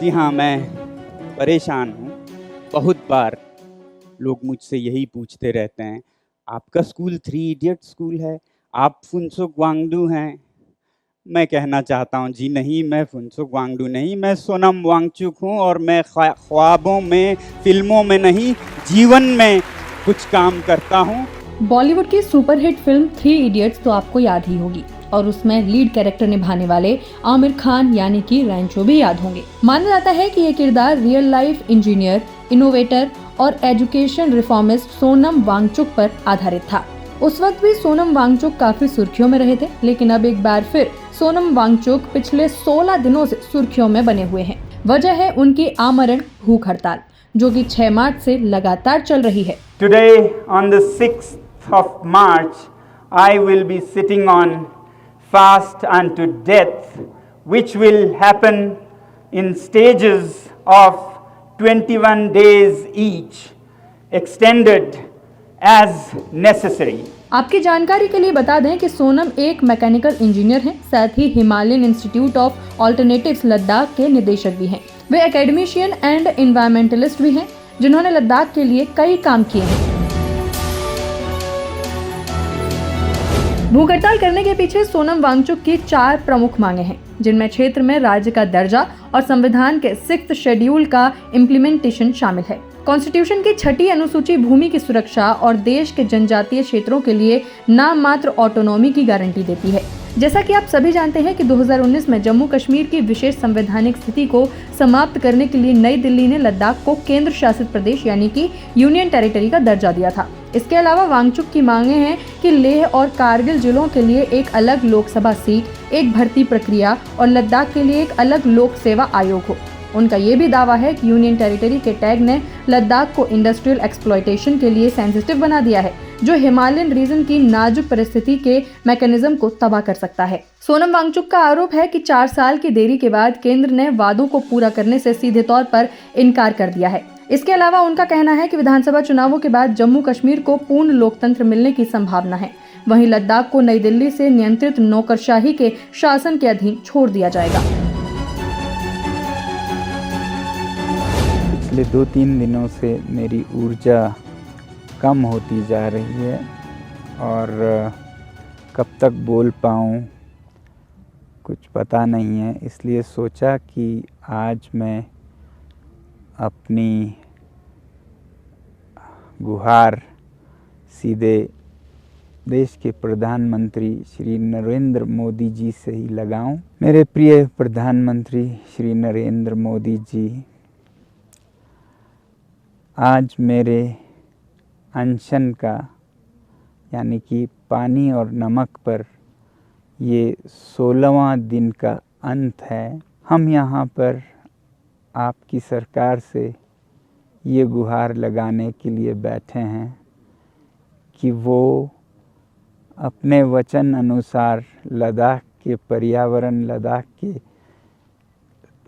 जी हाँ, मैं परेशान हूँ। बहुत बार लोग मुझसे यही पूछते रहते हैं, आपका स्कूल थ्री इडियट स्कूल है, आप फुनसुक वांगडू हैं। मैं कहना चाहता हूँ जी नहीं, मैं फुनसुक वांगडू नहीं, मैं सोनम वांगचुक हूँ और मैं ख्वाबों में, फ़िल्मों में नहीं, जीवन में कुछ काम करता हूँ। बॉलीवुड की सुपरहिट फिल्म थ्री इडियट्स तो आपको याद ही होगी और उसमें लीड कैरेक्टर निभाने वाले आमिर खान यानी कि रैंचो भी याद होंगे। माना जाता है कि ये किरदार रियल लाइफ इंजीनियर, इनोवेटर और एजुकेशन रिफॉर्मिस्ट सोनम वांगचुक पर आधारित था। उस वक्त भी सोनम वांगचुक काफी सुर्खियों में रहे थे, लेकिन अब एक बार फिर सोनम वांगचुक पिछले 16 दिनों से सुर्खियों में बने हुए हैं। वजह है उनकी आमरण भूख हड़ताल, जो कि 6 मार्च से लगातार चल रही है। Today, on the 6th of March, I will be sitting on fast unto death, which will happen in stages of 21 days each, extended as necessary. आपकी जानकारी के लिए बता दें कि सोनम एक मैकेनिकल इंजीनियर हैं, साथ ही Himalayan Institute of Alternatives Ladakh के निदेशक भी हैं। वे एकेडमिशियन एंड एनवायरमेंटलिस्ट भी हैं, जिन्होंने लद्दाख के लिए कई काम किए हैं। भूख हड़ताल करने के पीछे सोनम वांगचुक की 4 प्रमुख मांगे हैं, जिनमें क्षेत्र में राज्य का दर्जा और संविधान के 6th शेड्यूल का इम्प्लीमेंटेशन शामिल है। कॉन्स्टिट्यूशन की 6ठी अनुसूची भूमि की सुरक्षा और देश के जनजातीय क्षेत्रों के लिए नाम मात्र ऑटोनॉमी की गारंटी देती है। जैसा कि आप सभी जानते हैं कि 2019 में जम्मू कश्मीर की विशेष संवैधानिक स्थिति को समाप्त करने के लिए नई दिल्ली ने लद्दाख को केंद्र शासित प्रदेश यानी कि यूनियन टेरिटरी का दर्जा दिया था। इसके अलावा वांगचुक की मांगे हैं कि लेह और कारगिल जिलों के लिए एक अलग लोकसभा सीट, एक भर्ती प्रक्रिया और लद्दाख के लिए एक अलग लोक सेवा आयोग हो। उनका ये भी दावा है कि यूनियन टेरिटरी के टैग ने लद्दाख को इंडस्ट्रियल एक्सप्लॉयटेशन के लिए सेंसिटिव बना दिया है, जो हिमालयन रीजन की नाजुक परिस्थिति के मैकेनिज्म को तबाह कर सकता है। सोनम वांगचुक का आरोप है कि 4 साल की देरी के बाद केंद्र ने वादों को पूरा करने से सीधे तौर पर इनकार कर दिया है। इसके अलावा उनका कहना है कि विधानसभा चुनावों के बाद जम्मू कश्मीर को पूर्ण लोकतंत्र मिलने की संभावना है। वहीं लद्दाख को नई दिल्ली से नियंत्रित नौकरशाही के शासन के अधीन छोड़ दिया जाएगा। पिछले 2-3 दिनों से मेरी ऊर्जा कम होती जा रही है और कब तक बोल पाऊँ कुछ पता नहीं है, इसलिए सोचा कि आज मैं अपनी गुहार सीधे देश के प्रधानमंत्री श्री नरेंद्र मोदी जी से ही लगाऊं। मेरे प्रिय प्रधानमंत्री श्री नरेंद्र मोदी जी, आज मेरे अनशन का यानी कि पानी और नमक पर ये 16वां दिन का अंत है। हम यहाँ पर आपकी सरकार से ये गुहार लगाने के लिए बैठे हैं कि वो अपने वचन अनुसार लद्दाख के पर्यावरण, लद्दाख के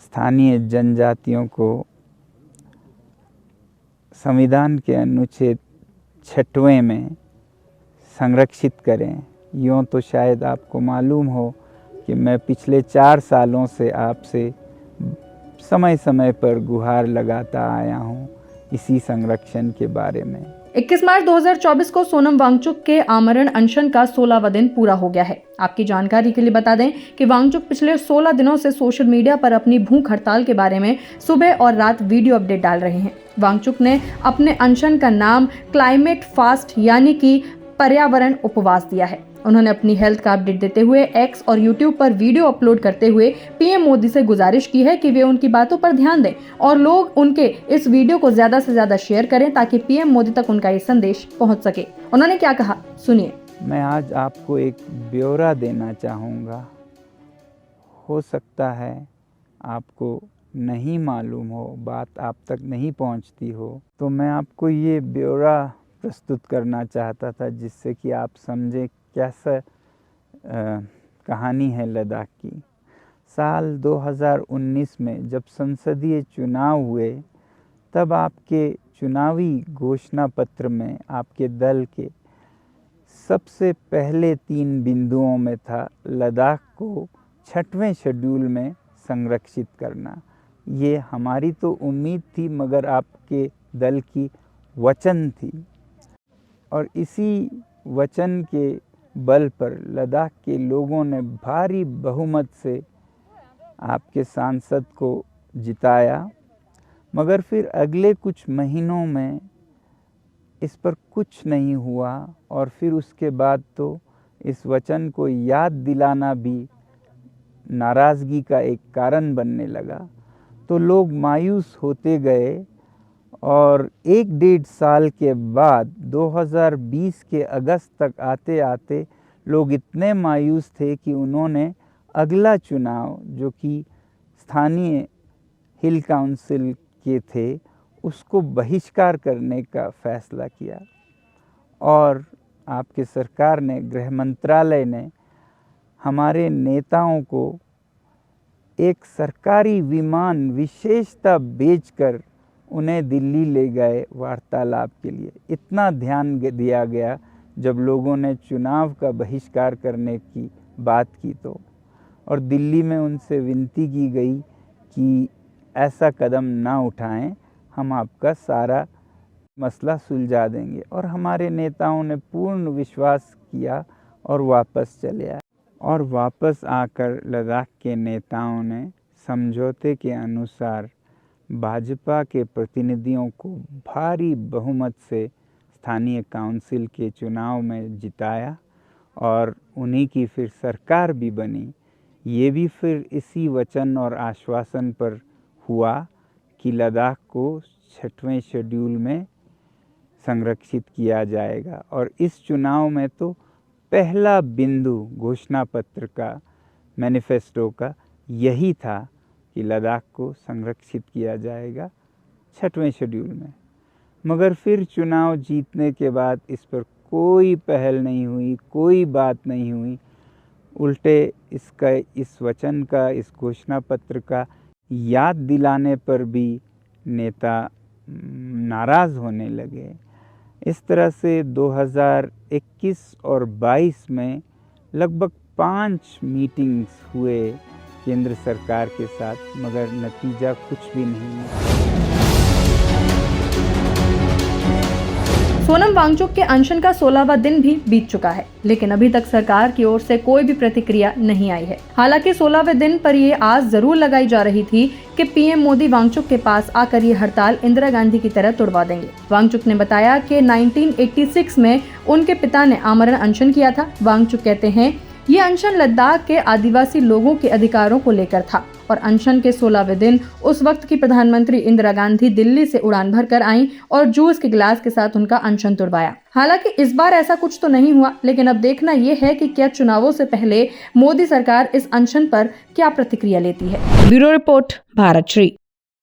स्थानीय जनजातियों को संविधान के अनुच्छेद 6वें में संरक्षित करें। यूँ तो शायद आपको मालूम हो कि मैं पिछले 4 सालों से आपसे समय समय पर गुहार लगाता आया हूँ इसी संरक्षण के बारे में। 21 मार्च 2024 को सोनम वांगचुक के आमरण अनशन का 16वां दिन पूरा हो गया है। आपकी जानकारी के लिए बता दें कि वांगचुक पिछले 16 दिनों से सोशल मीडिया पर अपनी भूख हड़ताल के बारे में सुबह और रात वीडियो अपडेट डाल रहे हैं। वांगचुक ने अपने अनशन का नाम क्लाइमेट फास्ट यानी कि पर्यावरण उपवास दिया है। उन्होंने अपनी हेल्थ का अपडेट देते हुए एक्स और यूट्यूब पर वीडियो अपलोड करते हुए पीएम मोदी से गुजारिश की है कि वे उनकी बातों पर ध्यान दें और लोग उनके इस वीडियो को ज्यादा से ज्यादा शेयर करें ताकि पीएम मोदी तक उनका ये संदेश पहुंच सके। उन्होंने क्या कहा, सुनिए। मैं आज आपको एक ब्यौरा देना चाहूँगा। हो सकता है आपको नहीं मालूम हो, बात आप तक नहीं पहुंचती हो, तो मैं आपको ये ब्यौरा प्रस्तुत करना चाहता था जिससे कि आप समझें कैसा कहानी है लद्दाख की। साल 2019 में जब संसदीय चुनाव हुए, तब आपके चुनावी घोषणा पत्र में आपके दल के सबसे पहले 3 बिंदुओं में था लद्दाख को 6वें शेड्यूल में संरक्षित करना। ये हमारी तो उम्मीद थी, मगर आपके दल की वचन थी। और इसी वचन के बल पर लद्दाख के लोगों ने भारी बहुमत से आपके सांसद को जिताया। मगर फिर अगले कुछ महीनों में इस पर कुछ नहीं हुआ, और फिर उसके बाद तो इस वचन को याद दिलाना भी नाराज़गी का एक कारण बनने लगा। तो लोग मायूस होते गए, और 1-1.5 साल के बाद 2020 के अगस्त तक आते आते लोग इतने मायूस थे कि उन्होंने अगला चुनाव, जो कि स्थानीय हिल काउंसिल के थे, उसको बहिष्कार करने का फैसला किया। और आपके सरकार ने, गृह मंत्रालय ने हमारे नेताओं को एक सरकारी विमान विशेषता बेचकर उन्हें दिल्ली ले गए वार्तालाप के लिए। इतना ध्यान दिया गया जब लोगों ने चुनाव का बहिष्कार करने की बात की तो। और दिल्ली में उनसे विनती की गई कि ऐसा कदम ना उठाएं, हम आपका सारा मसला सुलझा देंगे। और हमारे नेताओं ने पूर्ण विश्वास किया और वापस चले आए। और वापस आकर लद्दाख के नेताओं ने समझौते के अनुसार भाजपा के प्रतिनिधियों को भारी बहुमत से स्थानीय काउंसिल के चुनाव में जिताया, और उन्हीं की फिर सरकार भी बनी। ये भी फिर इसी वचन और आश्वासन पर हुआ कि लद्दाख को 6वें शेड्यूल में संरक्षित किया जाएगा। और इस चुनाव में तो पहला बिंदु घोषणा पत्र का, मैनिफेस्टो का यही था कि लद्दाख को संरक्षित किया जाएगा 6वें शेड्यूल में। मगर फिर चुनाव जीतने के बाद इस पर कोई पहल नहीं हुई, कोई बात नहीं हुई। उल्टे इस वचन का, इस घोषणा पत्र का याद दिलाने पर भी नेता नाराज़ होने लगे। इस तरह से 2021 और 22 में लगभग 5 मीटिंग्स हुए केंद्र सरकार के साथ, मगर नतीजा कुछ भी नहीं है। सोनम वांगचुक के अनशन का 16वां दिन भी बीत चुका है, लेकिन अभी तक सरकार की ओर से कोई भी प्रतिक्रिया नहीं आई है। हालांकि 16वें दिन पर ये आस जरूर लगाई जा रही थी कि पीएम मोदी वांगचुक के पास आकर ये हड़ताल इंदिरा गांधी की तरह तुड़वा देंगे। वांगचुक ने बताया कि 1986 में उनके पिता ने आमरण अनशन किया था। वांगचुक कहते हैं, ये अनशन लद्दाख के आदिवासी लोगों के अधिकारों को लेकर था, और अनशन के 16वें दिन उस वक्त की प्रधानमंत्री इंदिरा गांधी दिल्ली से उड़ान भरकर आईं और जूस के गिलास के साथ उनका अनशन तुड़वाया। हालांकि इस बार ऐसा कुछ तो नहीं हुआ, लेकिन अब देखना ये है कि क्या चुनावों से पहले मोदी सरकार इस अनशन पर क्या प्रतिक्रिया लेती है। Bureau report, Bharat Shri.